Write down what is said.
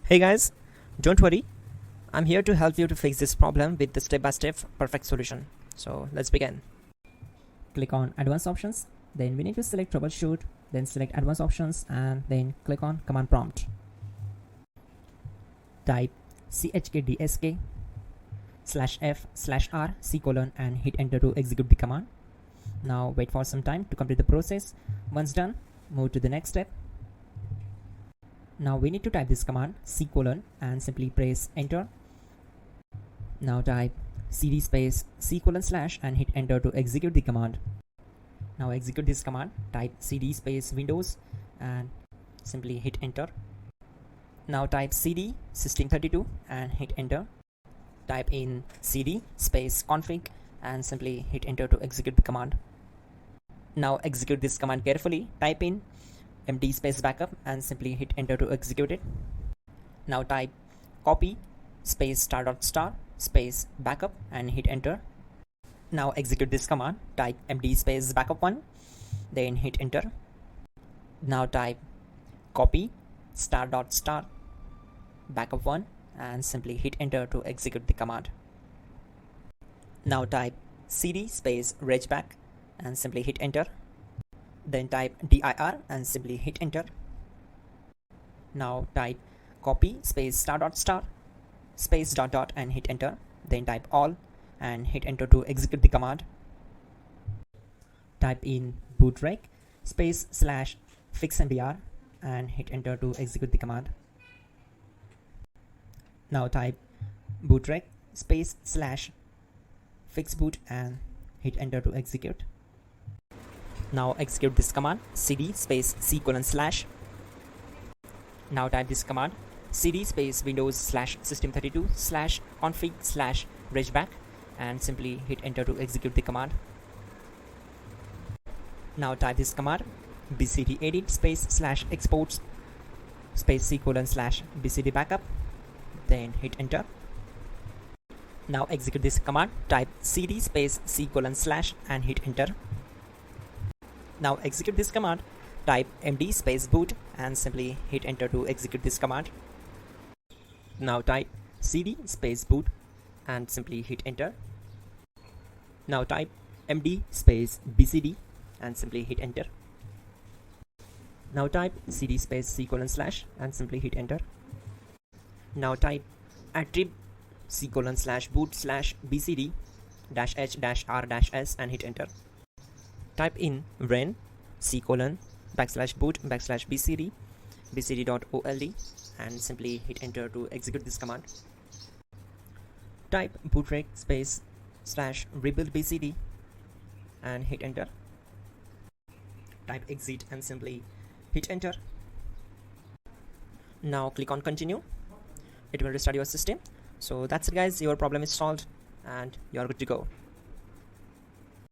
Hey guys, don't worry, I'm here to help you to fix this problem with the step-by-step perfect solution. So let's begin. Click on advanced options, then we need to select troubleshoot, then select advanced options and then click on command prompt. Type chkdsk /f/r c:, and hit enter to execute the command. Now wait for some time to complete the process. Once done, move to the next step. Now we need to type this command c:, and simply press enter. Now type cd space c:/ and hit enter to execute the command. Now execute this command, type cd space Windows and simply hit enter. Now type cd system32 and hit enter. Type in cd space config and simply hit enter to execute the command. Now execute this command carefully. Type in md space backup and simply hit enter to execute it. Now type copy space *** space backup and hit enter. Now execute this command. Type md space backup1, then hit enter. Now type copy *** backup1 and simply hit enter to execute the command. Now type cd space regback and simply hit enter. Then type dir and simply hit enter. Now type copy space *** space ... and hit enter. Then type all and hit enter to execute the command. Type in bootrec space /fixmdr and hit enter to execute the command. Now type bootrec space /fixboot and hit enter to execute. Now execute this command cd space c:/. Now type this command cd space windows /system32 /config /regback and simply hit enter to execute the command. Now type this command bcd edit space /exports space c:/ bcd backup, then hit enter. Now execute this command. Type cd space c:/ and hit enter. Now execute this command. Type md space boot and simply hit enter to execute this command. Now type cd space boot and simply hit enter. Now type md space bcd and simply hit enter. Now type cd space c:/ and simply hit enter. Now type attrib c:/boot /bcd -h-r-s and hit enter. Type in ren c:/boot /bcd bcd.old and simply hit enter to execute this command. Type bootrec space /rebuild bcd and hit enter. Type exit and simply hit enter. Now click on continue. It will restart your system. So that's it guys, your problem is solved and you're good to go.